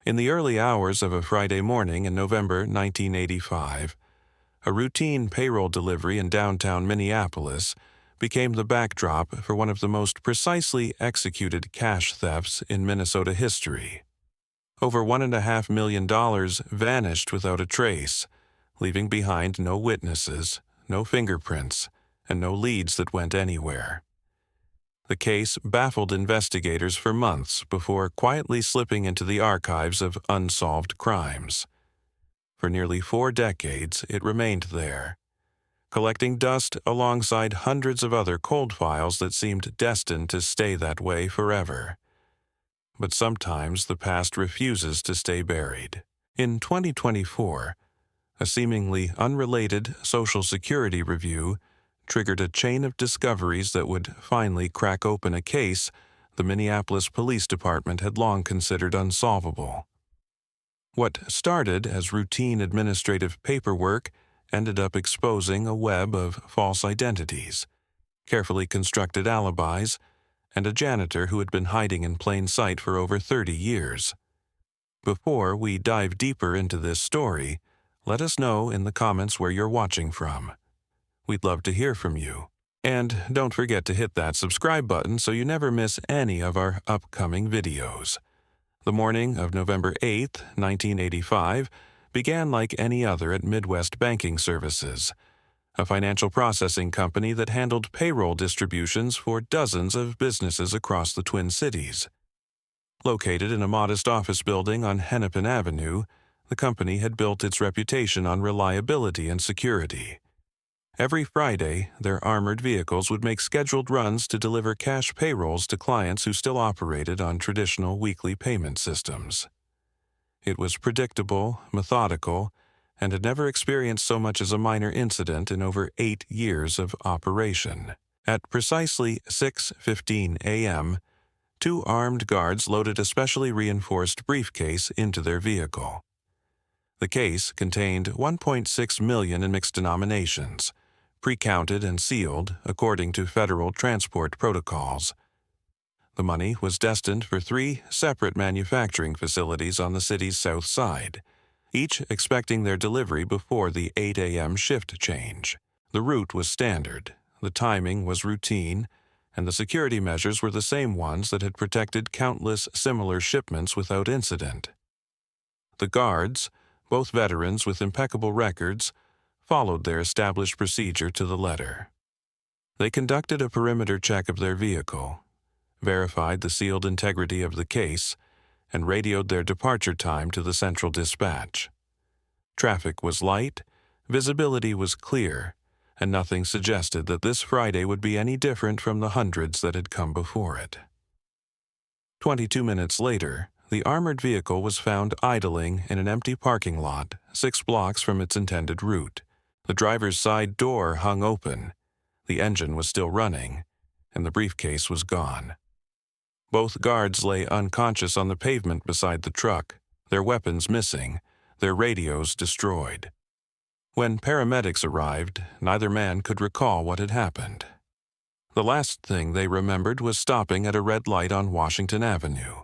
In the early hours of a Friday morning in November 1985, a routine payroll delivery in downtown Minneapolis became the backdrop for one of the most precisely executed cash thefts in Minnesota history. Over $1.5 million vanished without a trace, leaving behind no witnesses, no fingerprints, and no leads that went anywhere. The case baffled investigators for months before quietly slipping into the archives of unsolved crimes. For nearly 4 decades, it remained there, collecting dust alongside hundreds of other cold files that seemed destined to stay that way forever. But sometimes the past refuses to stay buried. In 2024, a seemingly unrelated Social Security review triggered a chain of discoveries that would finally crack open a case the Minneapolis Police Department had long considered unsolvable. What started as routine administrative paperwork ended up exposing a web of false identities, carefully constructed alibis, and a janitor who had been hiding in plain sight for over 30 years. Before we dive deeper into this story, let us know in the comments where you're watching from. We'd love to hear from you. And don't forget to hit that subscribe button so you never miss any of our upcoming videos. The morning of November 8, 1985, began like any other at Midwest Banking Services, a financial processing company that handled payroll distributions for dozens of businesses across the Twin Cities. Located in a modest office building on Hennepin Avenue, the company had built its reputation on reliability and security. Every Friday, their armored vehicles would make scheduled runs to deliver cash payrolls to clients who still operated on traditional weekly payment systems. It was predictable, methodical, and had never experienced so much as a minor incident in over 8 years of operation. At precisely 6:15 a.m., 2 armed guards loaded a specially reinforced briefcase into their vehicle. The case contained $1.6 million in mixed denominations, pre-counted and sealed according to federal transport protocols. The money was destined for 3 separate manufacturing facilities on the city's south side, each expecting their delivery before the 8 a.m. shift change. The route was standard, the timing was routine, and the security measures were the same ones that had protected countless similar shipments without incident. The guards, both veterans with impeccable records, followed their established procedure to the letter. They conducted a perimeter check of their vehicle, verified the sealed integrity of the case, and radioed their departure time to the central dispatch. Traffic was light, visibility was clear, and nothing suggested that this Friday would be any different from the hundreds that had come before it. 22 minutes later, the armored vehicle was found idling in an empty parking lot 6 blocks from its intended route. The driver's side door hung open, the engine was still running, and the briefcase was gone. Both guards lay unconscious on the pavement beside the truck, their weapons missing, their radios destroyed. When paramedics arrived, neither man could recall what had happened. The last thing they remembered was stopping at a red light on Washington Avenue.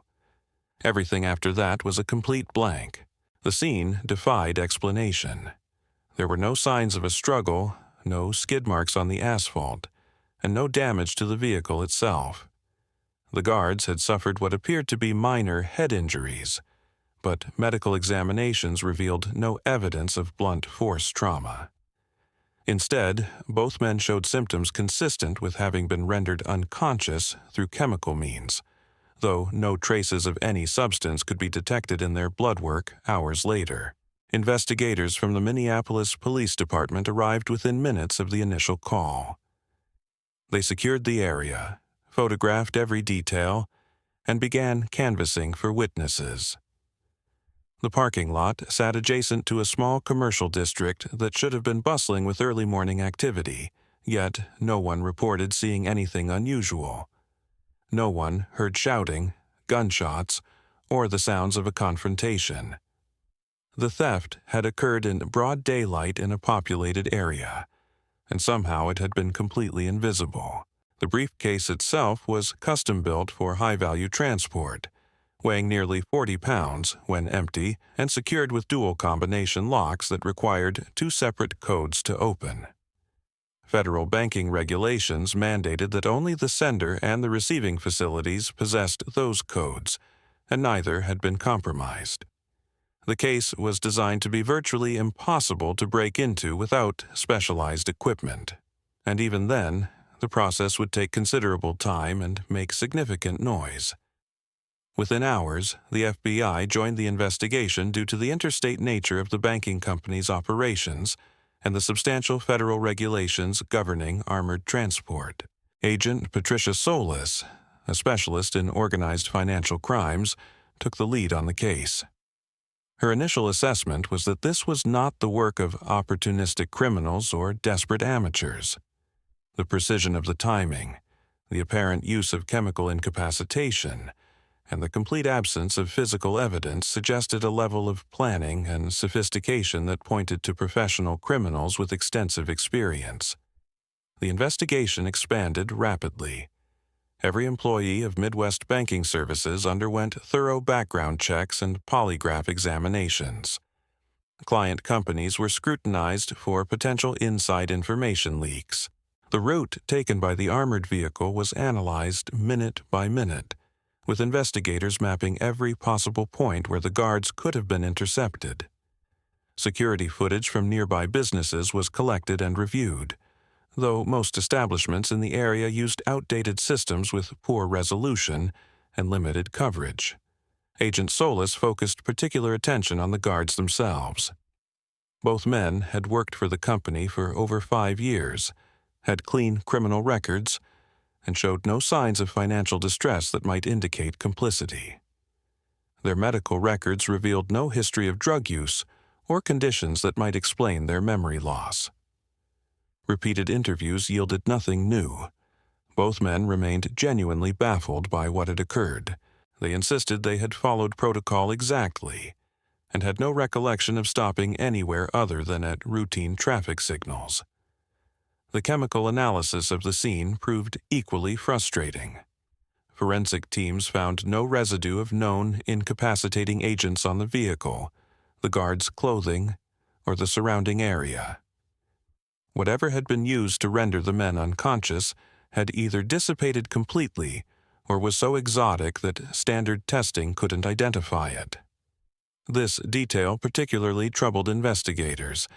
Everything after that was a complete blank. The scene defied explanation. There were no signs of a struggle, no skid marks on the asphalt, and no damage to the vehicle itself. The guards had suffered what appeared to be minor head injuries, but medical examinations revealed no evidence of blunt force trauma. Instead, both men showed symptoms consistent with having been rendered unconscious through chemical means, though no traces of any substance could be detected in their blood work hours later. Investigators from the Minneapolis Police Department arrived within minutes of the initial call. They secured the area, photographed every detail, and began canvassing for witnesses. The parking lot sat adjacent to a small commercial district that should have been bustling with early morning activity, yet no one reported seeing anything unusual. No one heard shouting, gunshots, or the sounds of a confrontation. The theft had occurred in broad daylight in a populated area, and somehow it had been completely invisible. The briefcase itself was custom-built for high-value transport, weighing nearly 40 pounds when empty and secured with dual combination locks that required two separate codes to open. Federal banking regulations mandated that only the sender and the receiving facilities possessed those codes, and neither had been compromised. The case was designed to be virtually impossible to break into without specialized equipment, and even then, the process would take considerable time and make significant noise. Within hours, the FBI joined the investigation due to the interstate nature of the banking company's operations and the substantial federal regulations governing armored transport. Agent Patricia Solis, a specialist in organized financial crimes, took the lead on the case. Her initial assessment was that this was not the work of opportunistic criminals or desperate amateurs. The precision of the timing, the apparent use of chemical incapacitation, and the complete absence of physical evidence suggested a level of planning and sophistication that pointed to professional criminals with extensive experience. The investigation expanded rapidly. Every employee of Midwest Banking Services underwent thorough background checks and polygraph examinations. Client companies were scrutinized for potential inside information leaks. The route taken by the armored vehicle was analyzed minute by minute, with investigators mapping every possible point where the guards could have been intercepted. Security footage from nearby businesses was collected and reviewed, though most establishments in the area used outdated systems with poor resolution and limited coverage. Agent Solis focused particular attention on the guards themselves. Both men had worked for the company for over 5 years, had clean criminal records, and showed no signs of financial distress that might indicate complicity. Their medical records revealed no history of drug use or conditions that might explain their memory loss. Repeated interviews yielded nothing new. Both men remained genuinely baffled by what had occurred. They insisted they had followed protocol exactly and had no recollection of stopping anywhere other than at routine traffic signals. The chemical analysis of the scene proved equally frustrating. Forensic teams found no residue of known incapacitating agents on the vehicle, the guards' clothing, or the surrounding area. Whatever had been used to render the men unconscious had either dissipated completely or was so exotic that standard testing couldn't identify it. This detail particularly troubled investigators,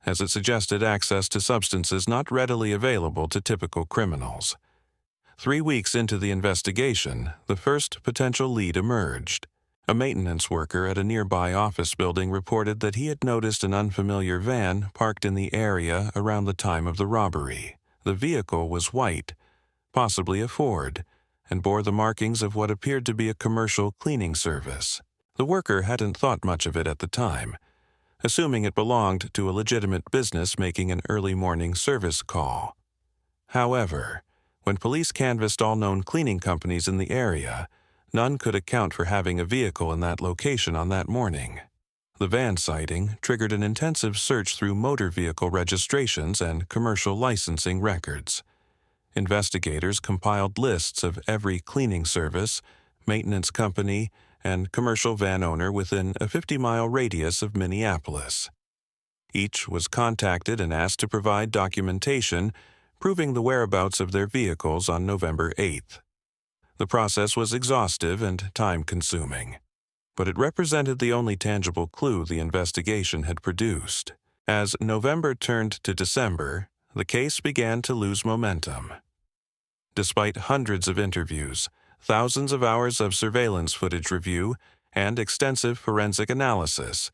as it suggested access to substances not readily available to typical criminals. 3 weeks into the investigation, the first potential lead emerged. A maintenance worker at a nearby office building reported that he had noticed an unfamiliar van parked in the area around the time of the robbery. The vehicle was white, possibly a Ford, and bore the markings of what appeared to be a commercial cleaning service. The worker hadn't thought much of it at the time, assuming it belonged to a legitimate business making an early morning service call. However, when police canvassed all known cleaning companies in the area, none could account for having a vehicle in that location on that morning. The van sighting triggered an intensive search through motor vehicle registrations and commercial licensing records. Investigators compiled lists of every cleaning service, maintenance company, and commercial van owner within a 50-mile radius of Minneapolis. Each was contacted and asked to provide documentation proving the whereabouts of their vehicles on November 8th. The process was exhaustive and time-consuming, but it represented the only tangible clue the investigation had produced. As November turned to December, the case began to lose momentum. Despite hundreds of interviews, thousands of hours of surveillance footage review, and extensive forensic analysis,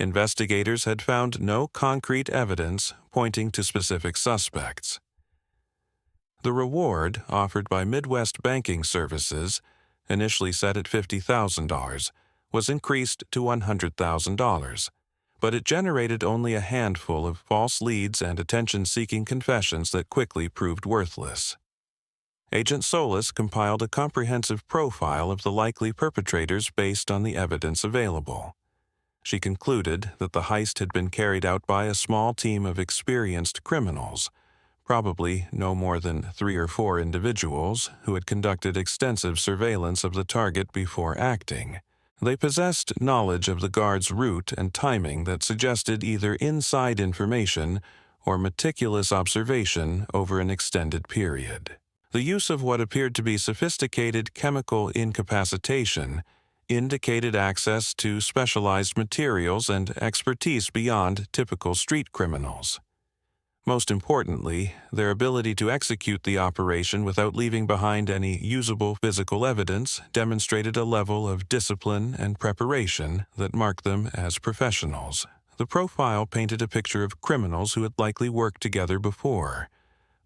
investigators had found no concrete evidence pointing to specific suspects. The reward offered by Midwest Banking Services, initially set at $50,000, was increased to $100,000, but it generated only a handful of false leads and attention-seeking confessions that quickly proved worthless. Agent Solis compiled a comprehensive profile of the likely perpetrators based on the evidence available. She concluded that the heist had been carried out by a small team of experienced criminals, probably no more than 3 or 4 individuals who had conducted extensive surveillance of the target before acting. They possessed knowledge of the guard's route and timing that suggested either inside information or meticulous observation over an extended period. The use of what appeared to be sophisticated chemical incapacitation indicated access to specialized materials and expertise beyond typical street criminals. Most importantly, their ability to execute the operation without leaving behind any usable physical evidence demonstrated a level of discipline and preparation that marked them as professionals. The profile painted a picture of criminals who had likely worked together before,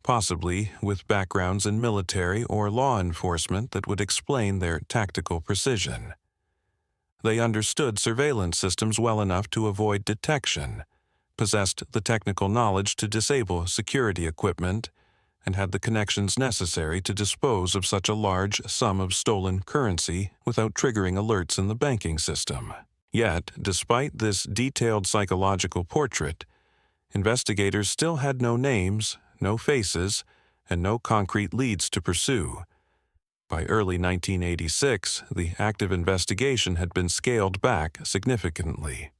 possibly with backgrounds in military or law enforcement that would explain their tactical precision. They understood surveillance systems well enough to avoid detection, possessed the technical knowledge to disable security equipment, and had the connections necessary to dispose of such a large sum of stolen currency without triggering alerts in the banking system. Yet, despite this detailed psychological portrait, investigators still had no names, no faces, and no concrete leads to pursue. By early 1986, the active investigation had been scaled back significantly.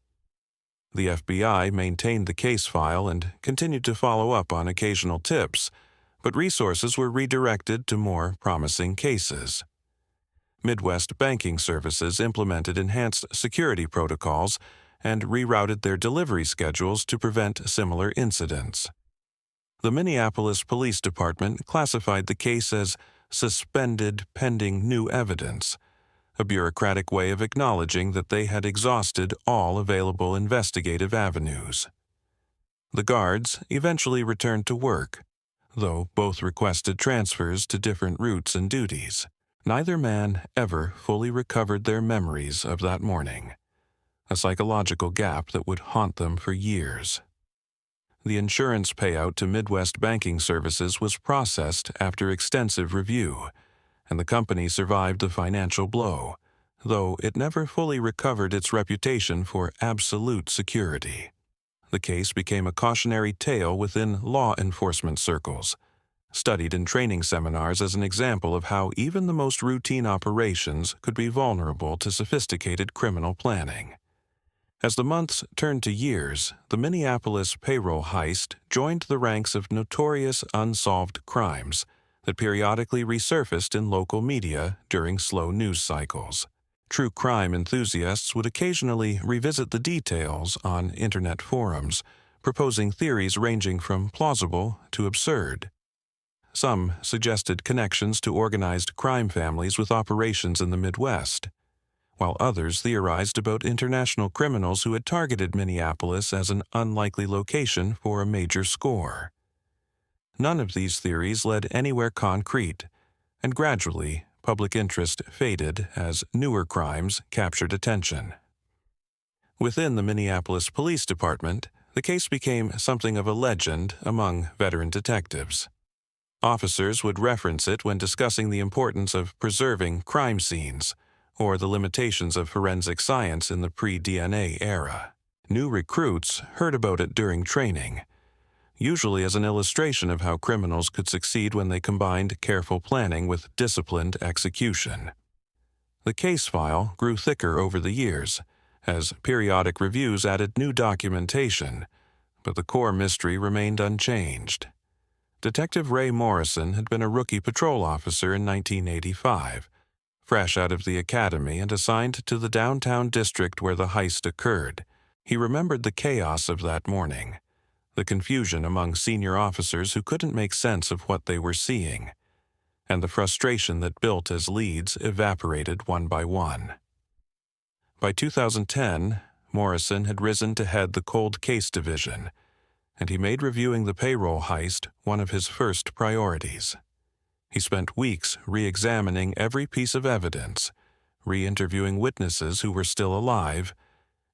The FBI maintained the case file and continued to follow up on occasional tips, but resources were redirected to more promising cases. Midwest Banking Services implemented enhanced security protocols and rerouted their delivery schedules to prevent similar incidents. The Minneapolis Police Department classified the case as suspended pending new evidence, a bureaucratic way of acknowledging that they had exhausted all available investigative avenues. The guards eventually returned to work, though both requested transfers to different routes and duties. Neither man ever fully recovered their memories of that morning, a psychological gap that would haunt them for years. The insurance payout to Midwest Banking Services was processed after extensive review, and the company survived the financial blow, though it never fully recovered its reputation for absolute security. The case became a cautionary tale within law enforcement circles, studied in training seminars as an example of how even the most routine operations could be vulnerable to sophisticated criminal planning. As the months turned to years, the Minneapolis Payroll Heist joined the ranks of notorious unsolved crimes that periodically resurfaced in local media during slow news cycles. True crime enthusiasts would occasionally revisit the details on internet forums, proposing theories ranging from plausible to absurd. Some suggested connections to organized crime families with operations in the Midwest, while others theorized about international criminals who had targeted Minneapolis as an unlikely location for a major score. None of these theories led anywhere concrete, and gradually public interest faded as newer crimes captured attention. Within the Minneapolis Police Department, the case became something of a legend among veteran detectives. Officers would reference it when discussing the importance of preserving crime scenes or the limitations of forensic science in the pre-DNA era. New recruits heard about it during training, usually as an illustration of how criminals could succeed when they combined careful planning with disciplined execution. The case file grew thicker over the years, as periodic reviews added new documentation, but the core mystery remained unchanged. Detective Ray Morrison had been a rookie patrol officer in 1985, fresh out of the academy and assigned to the downtown district where the heist occurred. He remembered the chaos of that morning, the confusion among senior officers who couldn't make sense of what they were seeing, and the frustration that built as leads evaporated one by one. By 2010, Morrison had risen to head the cold case division, and he made reviewing the payroll heist one of his first priorities. He spent weeks re-examining every piece of evidence, re-interviewing witnesses who were still alive,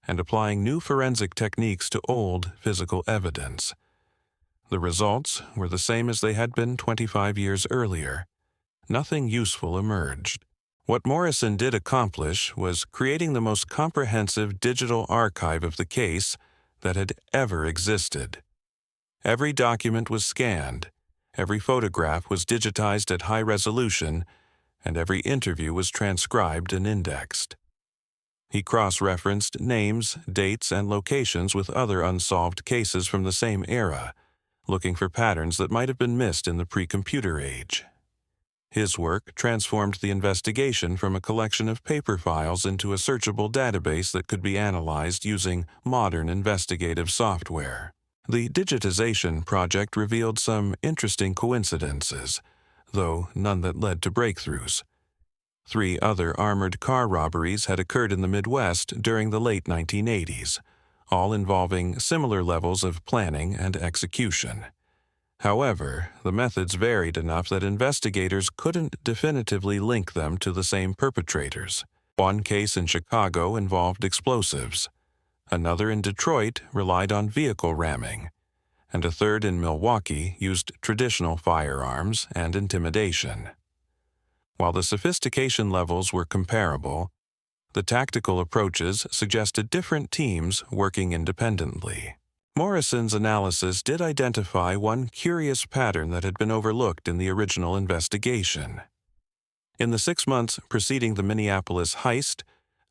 and applying new forensic techniques to old physical evidence. The results were the same as they had been 25 years earlier. Nothing useful emerged. What Morrison did accomplish was creating the most comprehensive digital archive of the case that had ever existed. Every document was scanned, Every photograph was digitized at high resolution, and every interview was transcribed and indexed. He cross-referenced names, dates, and locations with other unsolved cases from the same era, looking for patterns that might have been missed in the pre-computer age. His work transformed the investigation from a collection of paper files into a searchable database that could be analyzed using modern investigative software. The digitization project revealed some interesting coincidences, though none that led to breakthroughs. 3 other armored car robberies had occurred in the Midwest during the late 1980s, all involving similar levels of planning and execution. However, the methods varied enough that investigators couldn't definitively link them to the same perpetrators. One case in Chicago involved explosives. Another in Detroit relied on vehicle ramming, and a third in Milwaukee used traditional firearms and intimidation. While the sophistication levels were comparable, the tactical approaches suggested different teams working independently. Morrison's analysis did identify one curious pattern that had been overlooked in the original investigation. In the 6 months preceding the Minneapolis heist,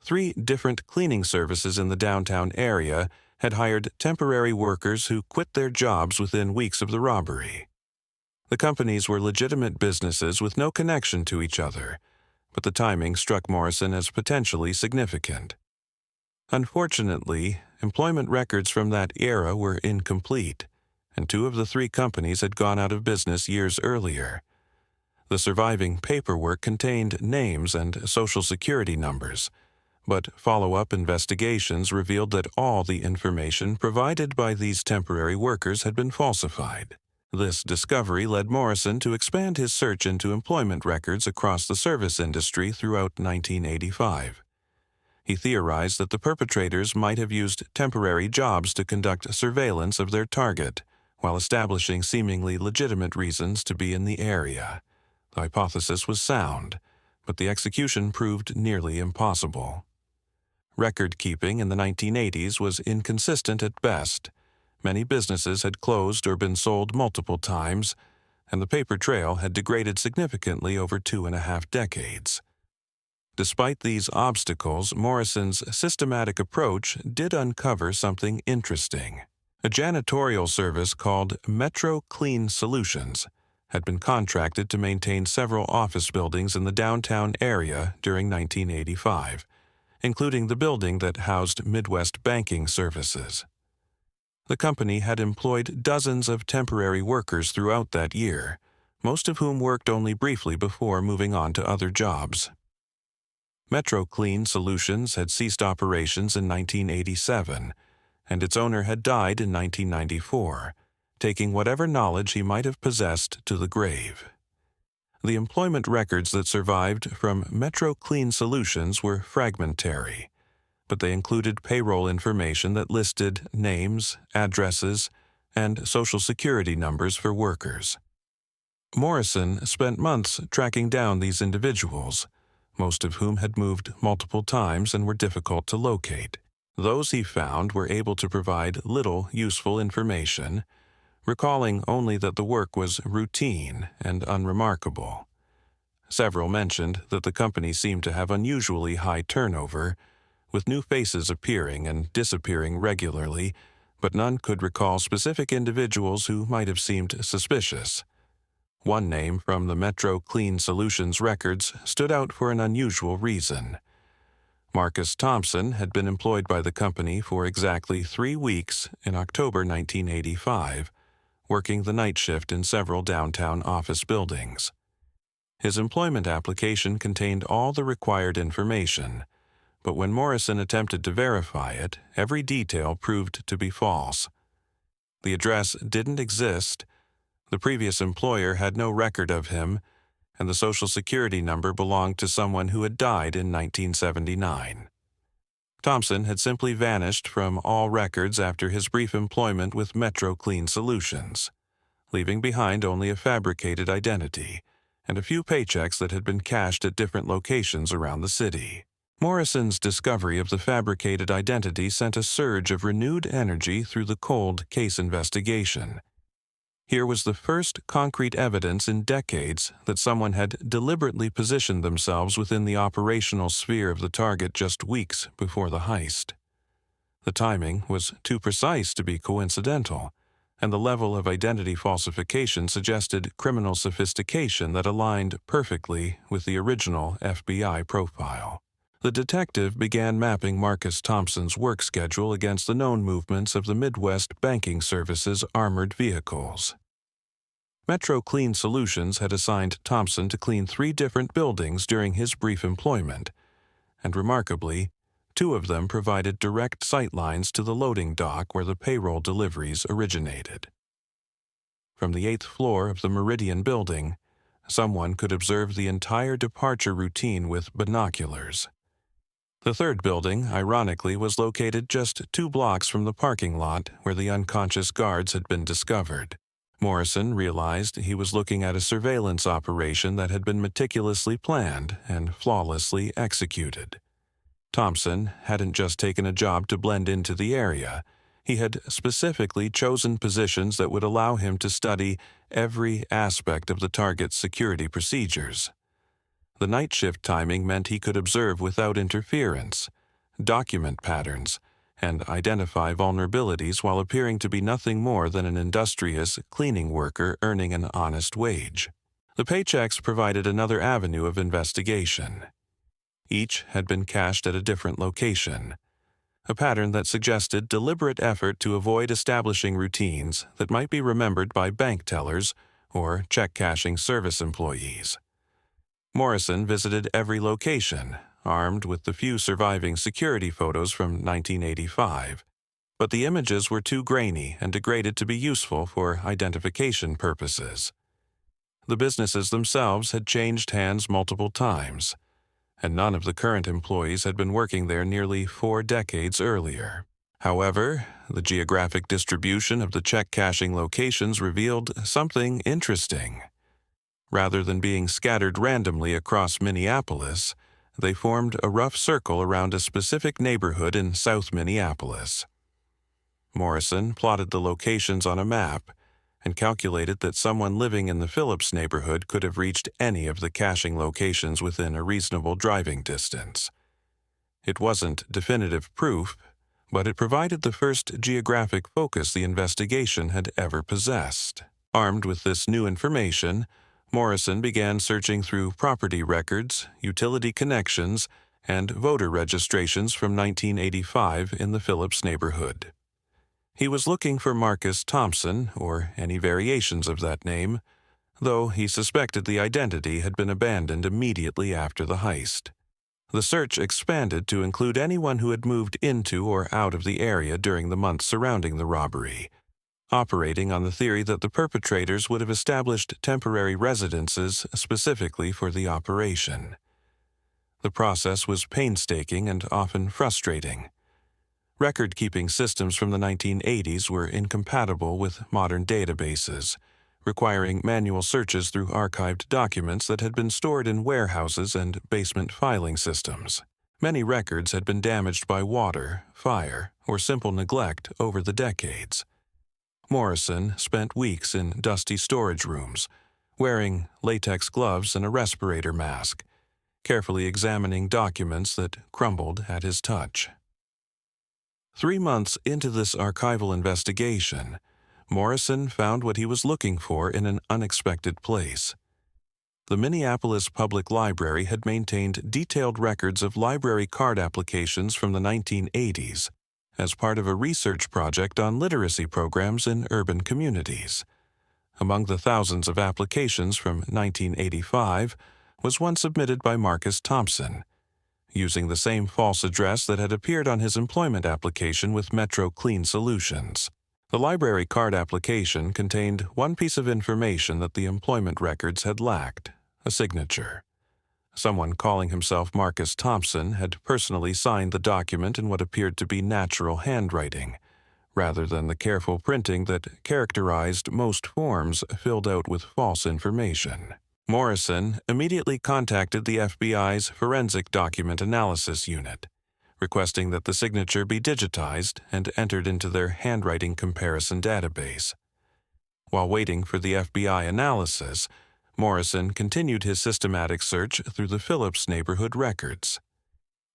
3 different cleaning services in the downtown area had hired temporary workers who quit their jobs within weeks of the robbery. The companies were legitimate businesses with no connection to each other, but the timing struck Morrison as potentially significant. Unfortunately, employment records from that era were incomplete, and 2 of the 3 companies had gone out of business years earlier. The surviving paperwork contained names and social security numbers, but follow-up investigations revealed that all the information provided by these temporary workers had been falsified. This discovery led Morrison to expand his search into employment records across the service industry throughout 1985. He theorized that the perpetrators might have used temporary jobs to conduct surveillance of their target, while establishing seemingly legitimate reasons to be in the area. The hypothesis was sound, but the execution proved nearly impossible. Record-keeping in the 1980s was inconsistent at best. Many businesses had closed or been sold multiple times, and the paper trail had degraded significantly over 2.5 decades. Despite these obstacles, Morrison's systematic approach did uncover something interesting. A janitorial service called Metro Clean Solutions had been contracted to maintain several office buildings in the downtown area during 1985, including the building that housed Midwest Banking Services. The company had employed dozens of temporary workers throughout that year, most of whom worked only briefly before moving on to other jobs. Metro Clean Solutions had ceased operations in 1987, and its owner had died in 1994, taking whatever knowledge he might have possessed to the grave. The employment records that survived from Metro Clean Solutions were fragmentary, but they included payroll information that listed names, addresses, and social security numbers for workers. Morrison spent months tracking down these individuals, most of whom had moved multiple times and were difficult to locate. Those he found were able to provide little useful information, recalling only that the work was routine and unremarkable. Several mentioned that the company seemed to have unusually high turnover, with new faces appearing and disappearing regularly, but none could recall specific individuals who might have seemed suspicious. One name from the Metro Clean Solutions records stood out for an unusual reason. Marcus Thompson had been employed by the company for exactly 3 weeks in October 1985, working the night shift in several downtown office buildings. His employment application contained all the required information, but when Morrison attempted to verify it, every detail proved to be false. The address didn't exist, the previous employer had no record of him, and the Social Security number belonged to someone who had died in 1979. Thompson had simply vanished from all records after his brief employment with Metro Clean Solutions, leaving behind only a fabricated identity and a few paychecks that had been cashed at different locations around the city. Morrison's discovery of the fabricated identity sent a surge of renewed energy through the cold case investigation. Here was the first concrete evidence in decades that someone had deliberately positioned themselves within the operational sphere of the target just weeks before the heist. The timing was too precise to be coincidental, and the level of identity falsification suggested criminal sophistication that aligned perfectly with the original FBI profile. The detective began mapping Marcus Thompson's work schedule against the known movements of the Midwest Banking Service's armored vehicles. Metro Clean Solutions had assigned Thompson to clean 3 different buildings during his brief employment, and remarkably, 2 of them provided direct sightlines to the loading dock where the payroll deliveries originated. From the 8th floor of the Meridian building, someone could observe the entire departure routine with binoculars. The 3rd building, ironically, was located just 2 blocks from the parking lot where the unconscious guards had been discovered. Morrison realized he was looking at a surveillance operation that had been meticulously planned and flawlessly executed. Thompson hadn't just taken a job to blend into the area. He had specifically chosen positions that would allow him to study every aspect of the target's security procedures. The night shift timing meant he could observe without interference, document patterns, and identify vulnerabilities while appearing to be nothing more than an industrious cleaning worker earning an honest wage. The paychecks provided another avenue of investigation. Each had been cashed at a different location, a pattern that suggested deliberate effort to avoid establishing routines that might be remembered by bank tellers or check-cashing service employees. Morrison visited every location, armed with the few surviving security photos from 1985, but the images were too grainy and degraded to be useful for identification purposes. The businesses themselves had changed hands multiple times, and none of the current employees had been working there nearly 4 decades earlier. However, the geographic distribution of the check-cashing locations revealed something interesting. Rather than being scattered randomly across Minneapolis, they formed a rough circle around a specific neighborhood in South Minneapolis. Morrison plotted the locations on a map and calculated that someone living in the Phillips neighborhood could have reached any of the caching locations within a reasonable driving distance. It wasn't definitive proof, but it provided the first geographic focus the investigation had ever possessed. Armed with this new information, Morrison began searching through property records, utility connections, and voter registrations from 1985 in the Phillips neighborhood. He was looking for Marcus Thompson, or any variations of that name, though he suspected the identity had been abandoned immediately after the heist. The search expanded to include anyone who had moved into or out of the area during the months surrounding the robbery, operating on the theory that the perpetrators would have established temporary residences specifically for the operation. The process was painstaking and often frustrating. Record-keeping systems from the 1980s were incompatible with modern databases, requiring manual searches through archived documents that had been stored in warehouses and basement filing systems. Many records had been damaged by water, fire, or simple neglect over the decades. Morrison spent weeks in dusty storage rooms, wearing latex gloves and a respirator mask, carefully examining documents that crumbled at his touch. 3 months into this archival investigation, Morrison found what he was looking for in an unexpected place. The Minneapolis Public Library had maintained detailed records of library card applications from the 1980s as part of a research project on literacy programs in urban communities. Among the thousands of applications from 1985 was one submitted by Marcus Thompson, using the same false address that had appeared on his employment application with Metro Clean Solutions. The library card application contained one piece of information that the employment records had lacked: a signature. Someone calling himself Marcus Thompson had personally signed the document in what appeared to be natural handwriting, rather than the careful printing that characterized most forms filled out with false information. Morrison immediately contacted the FBI's Forensic Document Analysis Unit, requesting that the signature be digitized and entered into their handwriting comparison database. While waiting for the FBI analysis, Morrison continued his systematic search through the Phillips neighborhood records.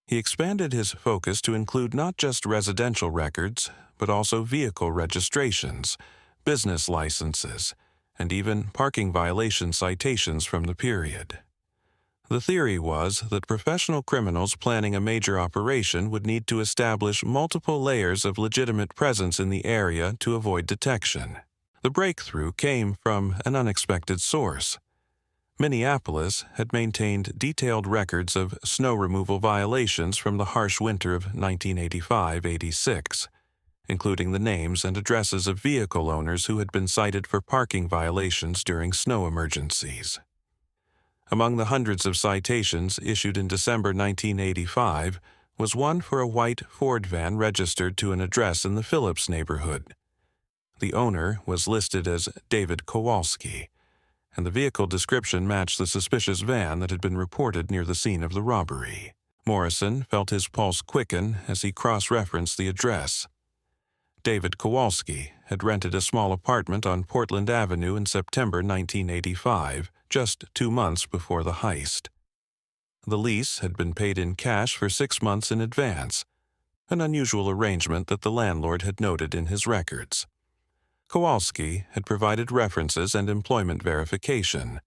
He expanded his focus to include not just residential records, but also vehicle registrations, business licenses, and even parking violation citations from the period. The theory was that professional criminals planning a major operation would need to establish multiple layers of legitimate presence in the area to avoid detection. The breakthrough came from an unexpected source. Minneapolis had maintained detailed records of snow removal violations from the harsh winter of 1985-86, including the names and addresses of vehicle owners who had been cited for parking violations during snow emergencies. Among the hundreds of citations issued in December 1985 was one for a white Ford van registered to an address in the Phillips neighborhood. The owner was listed as David Kowalski, and the vehicle description matched the suspicious van that had been reported near the scene of the robbery. Morrison felt his pulse quicken as he cross-referenced the address. David Kowalski had rented a small apartment on Portland Avenue in September 1985, just 2 months before the heist. The lease had been paid in cash for 6 months in advance, an unusual arrangement that the landlord had noted in his records. Kowalski had provided references and employment verification,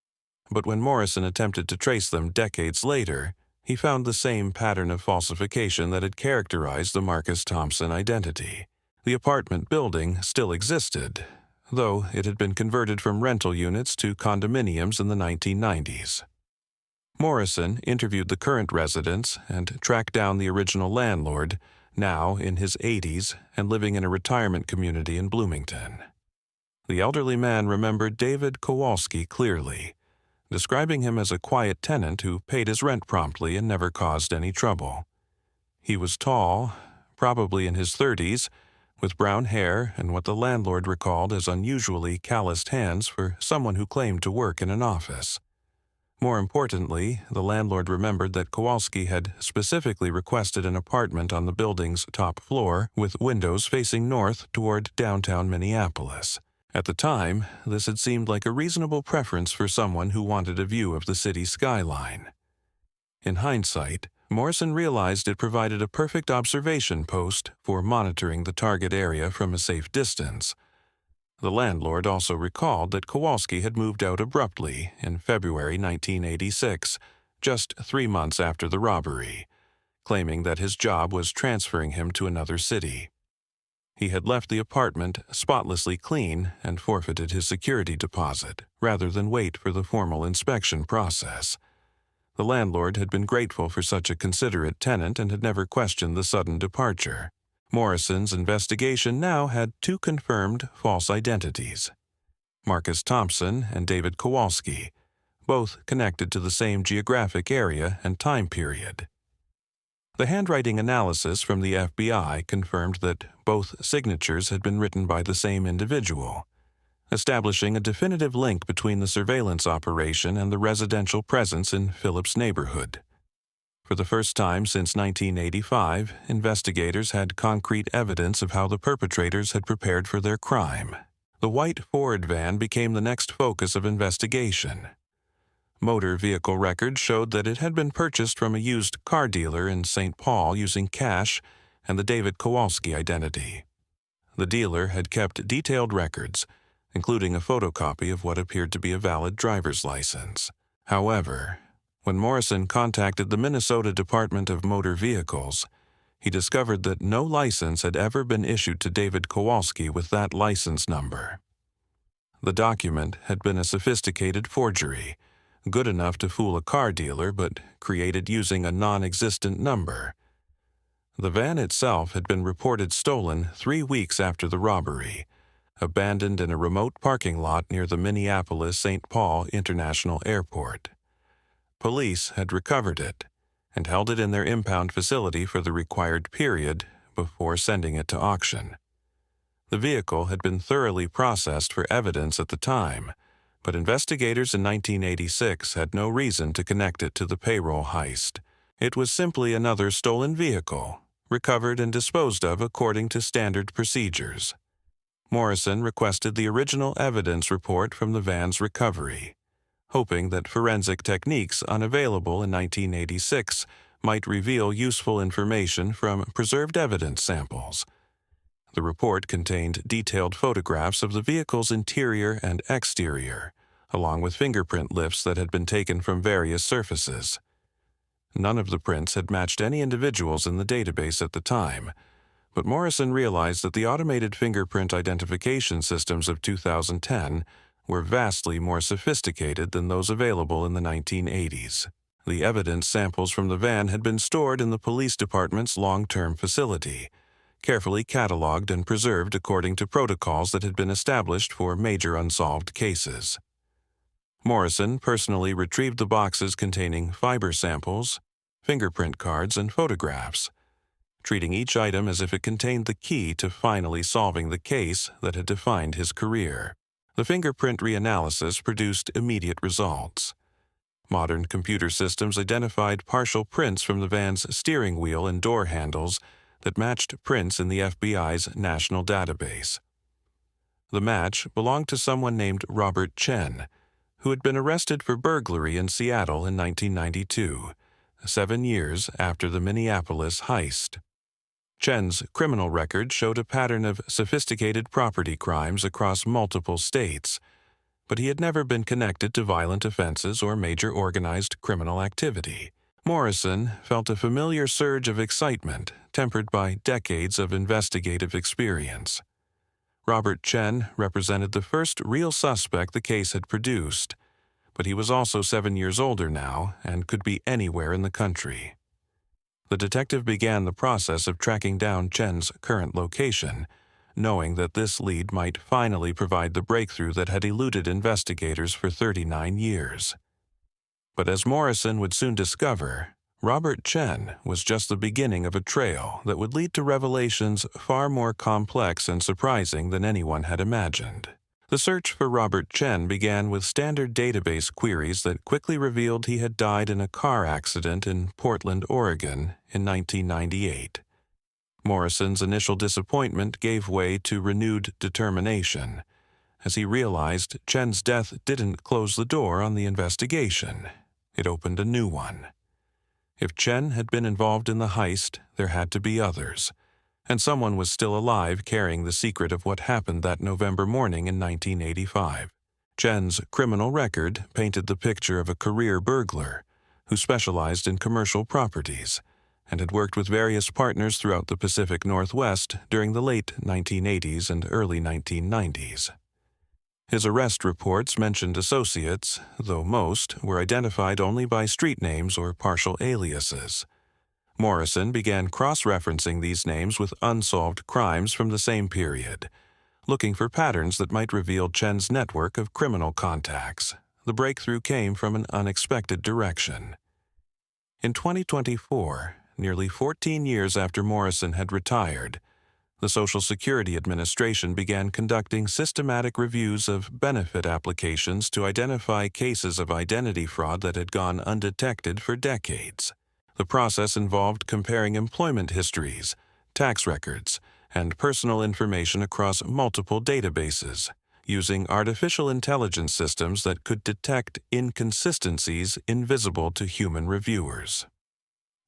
but when Morrison attempted to trace them decades later, he found the same pattern of falsification that had characterized the Marcus Thompson identity. The apartment building still existed, though it had been converted from rental units to condominiums in the 1990s. Morrison interviewed the current residents and tracked down the original landlord, now in his 80s and living in a retirement community in Bloomington. The elderly man remembered David Kowalski clearly, describing him as a quiet tenant who paid his rent promptly and never caused any trouble. He was tall, probably in his 30s, with brown hair and what the landlord recalled as unusually calloused hands for someone who claimed to work in an office. More importantly, the landlord remembered that Kowalski had specifically requested an apartment on the building's top floor with windows facing north toward downtown Minneapolis. At the time, this had seemed like a reasonable preference for someone who wanted a view of the city skyline. In hindsight, Morrison realized it provided a perfect observation post for monitoring the target area from a safe distance. The landlord also recalled that Kowalski had moved out abruptly in February 1986, just 3 months after the robbery, claiming that his job was transferring him to another city. He had left the apartment spotlessly clean and forfeited his security deposit, rather than wait for the formal inspection process. The landlord had been grateful for such a considerate tenant and had never questioned the sudden departure. Morrison's investigation now had 2 confirmed false identities: Marcus Thompson and David Kowalski, both connected to the same geographic area and time period. The handwriting analysis from the FBI confirmed that both signatures had been written by the same individual, establishing a definitive link between the surveillance operation and the residential presence in Phillips' neighborhood. For the first time since 1985, investigators had concrete evidence of how the perpetrators had prepared for their crime. The white Ford van became the next focus of investigation. Motor vehicle records showed that it had been purchased from a used car dealer in St. Paul using cash and the David Kowalski identity. The dealer had kept detailed records, including a photocopy of what appeared to be a valid driver's license. However, when Morrison contacted the Minnesota Department of Motor Vehicles, he discovered that no license had ever been issued to David Kowalski with that license number. The document had been a sophisticated forgery, good enough to fool a car dealer but created using a non-existent number. The van itself had been reported stolen 3 weeks after the robbery, abandoned in a remote parking lot near the Minneapolis-St. Paul International Airport. Police had recovered it and held it in their impound facility for the required period before sending it to auction. The vehicle had been thoroughly processed for evidence at the time, but investigators in 1986 had no reason to connect it to the payroll heist. It was simply another stolen vehicle, recovered and disposed of according to standard procedures. Morrison requested the original evidence report from the van's recovery, hoping that forensic techniques unavailable in 1986 might reveal useful information from preserved evidence samples. The report contained detailed photographs of the vehicle's interior and exterior, along with fingerprint lifts that had been taken from various surfaces. None of the prints had matched any individuals in the database at the time, but Morrison realized that the automated fingerprint identification systems of 2010 were vastly more sophisticated than those available in the 1980s. The evidence samples from the van had been stored in the police department's long-term facility, carefully cataloged and preserved according to protocols that had been established for major unsolved cases. Morrison personally retrieved the boxes containing fiber samples, fingerprint cards, and photographs, treating each item as if it contained the key to finally solving the case that had defined his career. The fingerprint reanalysis produced immediate results. Modern computer systems identified partial prints from the van's steering wheel and door handles that matched prints in the FBI's national database. The match belonged to someone named Robert Chen, who had been arrested for burglary in Seattle in 1992, 7 years after the Minneapolis heist. Chen's criminal record showed a pattern of sophisticated property crimes across multiple states, but he had never been connected to violent offenses or major organized criminal activity. Morrison felt a familiar surge of excitement tempered by decades of investigative experience. Robert Chen represented the first real suspect the case had produced, but he was also 7 years older now and could be anywhere in the country. The detective began the process of tracking down Chen's current location, knowing that this lead might finally provide the breakthrough that had eluded investigators for 39 years. But as Morrison would soon discover, Robert Chen was just the beginning of a trail that would lead to revelations far more complex and surprising than anyone had imagined. The search for Robert Chen began with standard database queries that quickly revealed he had died in a car accident in Portland, Oregon in 1998. Morrison's initial disappointment gave way to renewed determination, as he realized Chen's death didn't close the door on the investigation. It opened a new one. If Chen had been involved in the heist, there had to be others, and someone was still alive carrying the secret of what happened that November morning in 1985. Chen's criminal record painted the picture of a career burglar who specialized in commercial properties and had worked with various partners throughout the Pacific Northwest during the late 1980s and early 1990s. His arrest reports mentioned associates, though most were identified only by street names or partial aliases. Morrison began cross-referencing these names with unsolved crimes from the same period, looking for patterns that might reveal Chen's network of criminal contacts. The breakthrough came from an unexpected direction. In 2024, nearly 14 years after Morrison had retired, the Social Security Administration began conducting systematic reviews of benefit applications to identify cases of identity fraud that had gone undetected for decades. The process involved comparing employment histories, tax records, and personal information across multiple databases, using artificial intelligence systems that could detect inconsistencies invisible to human reviewers.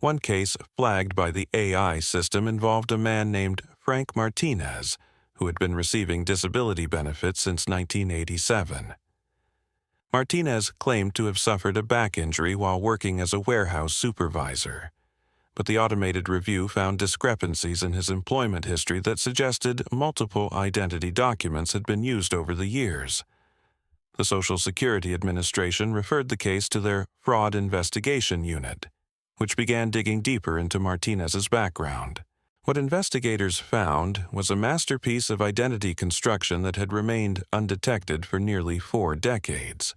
One case flagged by the AI system involved a man named Frank Martinez, who had been receiving disability benefits since 1987. Martinez claimed to have suffered a back injury while working as a warehouse supervisor, but the automated review found discrepancies in his employment history that suggested multiple identity documents had been used over the years. The Social Security Administration referred the case to their Fraud Investigation Unit, which began digging deeper into Martinez's background. What investigators found was a masterpiece of identity construction that had remained undetected for nearly 4 decades.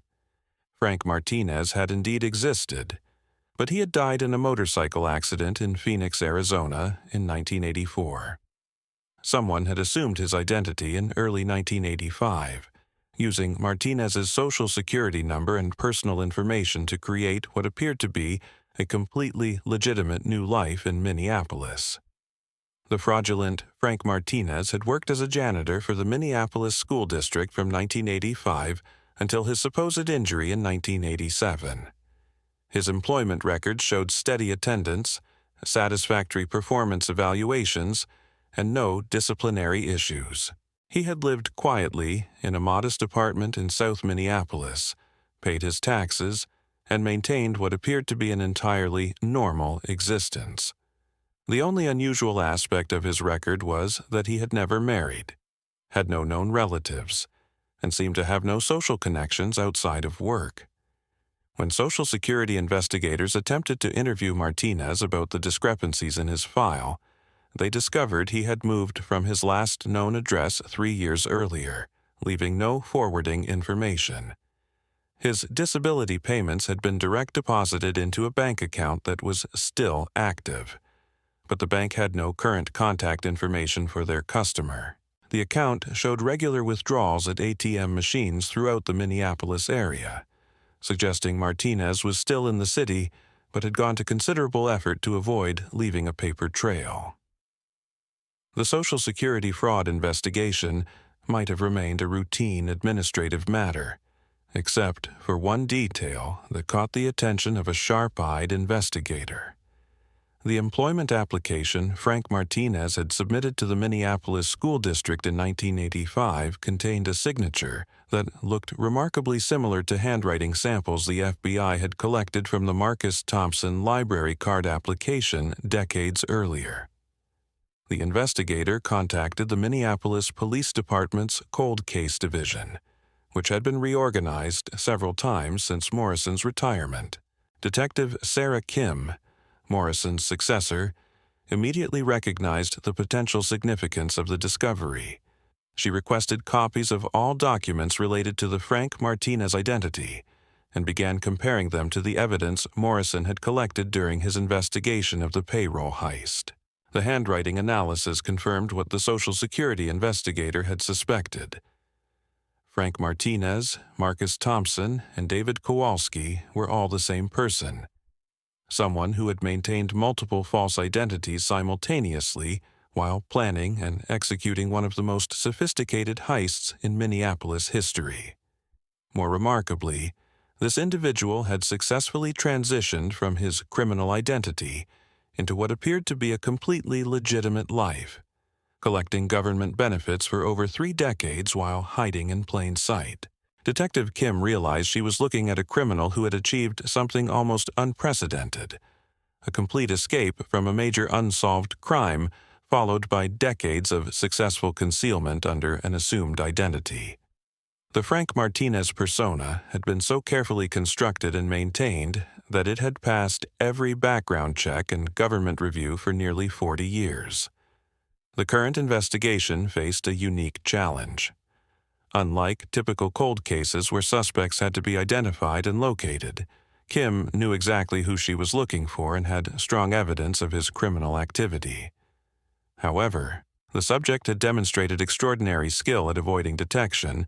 Frank Martinez had indeed existed, but he had died in a motorcycle accident in Phoenix, Arizona in 1984. Someone had assumed his identity in early 1985, using Martinez's Social Security number and personal information to create what appeared to be a completely legitimate new life in Minneapolis. The fraudulent Frank Martinez had worked as a janitor for the Minneapolis School District from 1985 until his supposed injury in 1987. His employment records showed steady attendance, satisfactory performance evaluations, and no disciplinary issues. He had lived quietly in a modest apartment in South Minneapolis, paid his taxes, and maintained what appeared to be an entirely normal existence. The only unusual aspect of his record was that he had never married, had no known relatives, and seemed to have no social connections outside of work. When Social Security investigators attempted to interview Martinez about the discrepancies in his file, they discovered he had moved from his last known address 3 years earlier, leaving no forwarding information. His disability payments had been direct deposited into a bank account that was still active, but the bank had no current contact information for their customer. The account showed regular withdrawals at ATM machines throughout the Minneapolis area, suggesting Martinez was still in the city but had gone to considerable effort to avoid leaving a paper trail. The Social Security fraud investigation might have remained a routine administrative matter, except for one detail that caught the attention of a sharp-eyed investigator. The employment application Frank Martinez had submitted to the Minneapolis School District in 1985 contained a signature that looked remarkably similar to handwriting samples the FBI had collected from the Marcus Thompson library card application decades earlier. The investigator contacted the Minneapolis Police Department's Cold Case Division, which had been reorganized several times since Morrison's retirement. Detective Sarah Kim, Morrison's successor, immediately recognized the potential significance of the discovery. She requested copies of all documents related to the Frank Martinez identity and began comparing them to the evidence Morrison had collected during his investigation of the payroll heist. The handwriting analysis confirmed what the Social Security investigator had suspected. Frank Martinez, Marcus Thompson, and David Kowalski were all the same person, someone who had maintained multiple false identities simultaneously while planning and executing one of the most sophisticated heists in Minneapolis history. More remarkably, this individual had successfully transitioned from his criminal identity into what appeared to be a completely legitimate life, collecting government benefits for over 3 decades while hiding in plain sight. Detective Kim realized she was looking at a criminal who had achieved something almost unprecedented, a complete escape from a major unsolved crime followed by decades of successful concealment under an assumed identity. The Frank Martinez persona had been so carefully constructed and maintained that it had passed every background check and government review for nearly 40 years. The current investigation faced a unique challenge. Unlike typical cold cases where suspects had to be identified and located, Kim knew exactly who she was looking for and had strong evidence of his criminal activity. However, the subject had demonstrated extraordinary skill at avoiding detection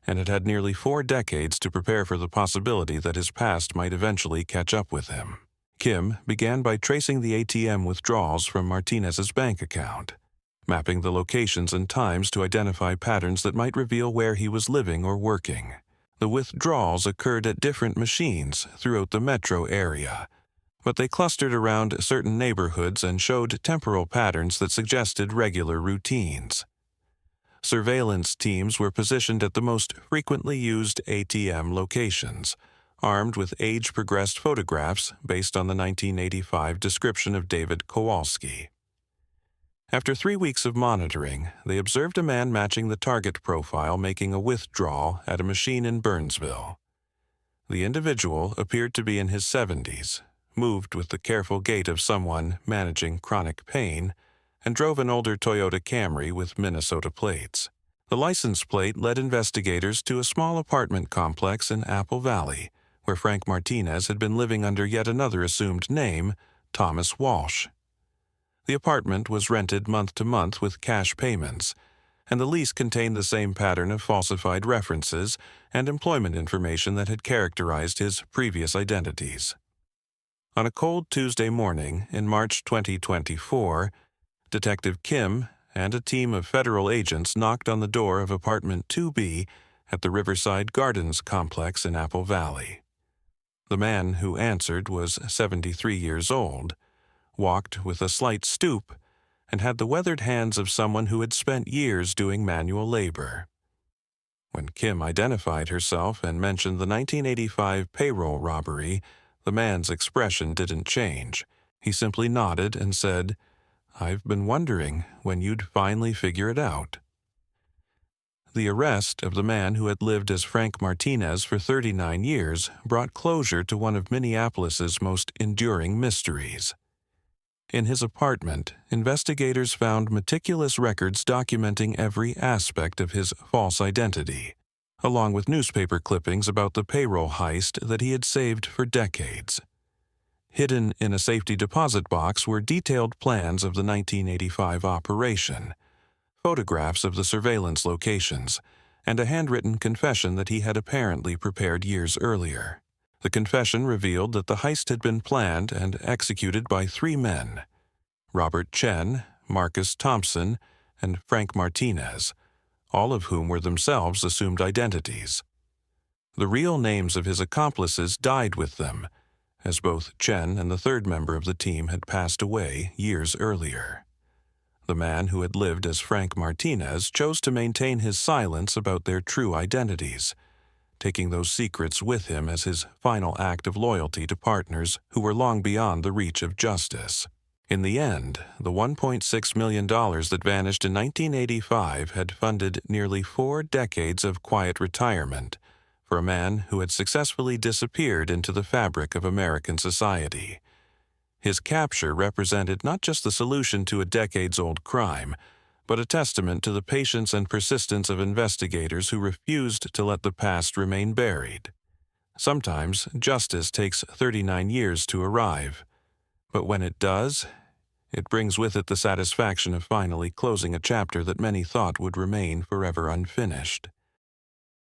and had had nearly 4 decades to prepare for the possibility that his past might eventually catch up with him. Kim began by tracing the ATM withdrawals from Martinez's bank account, mapping the locations and times to identify patterns that might reveal where he was living or working. The withdrawals occurred at different machines throughout the metro area, but they clustered around certain neighborhoods and showed temporal patterns that suggested regular routines. Surveillance teams were positioned at the most frequently used ATM locations, armed with age-progressed photographs based on the 1985 description of David Kowalski. After 3 weeks of monitoring, they observed a man matching the target profile making a withdrawal at a machine in Burnsville. The individual appeared to be in his 70s, moved with the careful gait of someone managing chronic pain, and drove an older Toyota Camry with Minnesota plates. The license plate led investigators to a small apartment complex in Apple Valley, where Frank Martinez had been living under yet another assumed name, Thomas Walsh. The apartment was rented month to month with cash payments, and the lease contained the same pattern of falsified references and employment information that had characterized his previous identities. On a cold Tuesday morning in March 2024, Detective Kim and a team of federal agents knocked on the door of apartment 2B at the Riverside Gardens complex in Apple Valley. The man who answered was 73 years old, walked with a slight stoop, and had the weathered hands of someone who had spent years doing manual labor. When Kim identified herself and mentioned the 1985 payroll robbery, the man's expression didn't change. He simply nodded and said, "I've been wondering when you'd finally figure it out." The arrest of the man who had lived as Frank Martinez for 39 years brought closure to one of Minneapolis's most enduring mysteries. In his apartment, investigators found meticulous records documenting every aspect of his false identity, along with newspaper clippings about the payroll heist that he had saved for decades. Hidden in a safety deposit box were detailed plans of the 1985 operation, photographs of the surveillance locations, and a handwritten confession that he had apparently prepared years earlier. The confession revealed that the heist had been planned and executed by 3 men: Robert Chen, Marcus Thompson, and Frank Martinez, all of whom were themselves assumed identities. The real names of his accomplices died with them, as both Chen and the third member of the team had passed away years earlier. The man who had lived as Frank Martinez chose to maintain his silence about their true identities, taking those secrets with him as his final act of loyalty to partners who were long beyond the reach of justice. In the end, the $1.6 million that vanished in 1985 had funded nearly 4 decades of quiet retirement for a man who had successfully disappeared into the fabric of American society. His capture represented not just the solution to a decades-old crime, but a testament to the patience and persistence of investigators who refused to let the past remain buried. Sometimes justice takes 39 years to arrive, but when it does, it brings with it the satisfaction of finally closing a chapter that many thought would remain forever unfinished.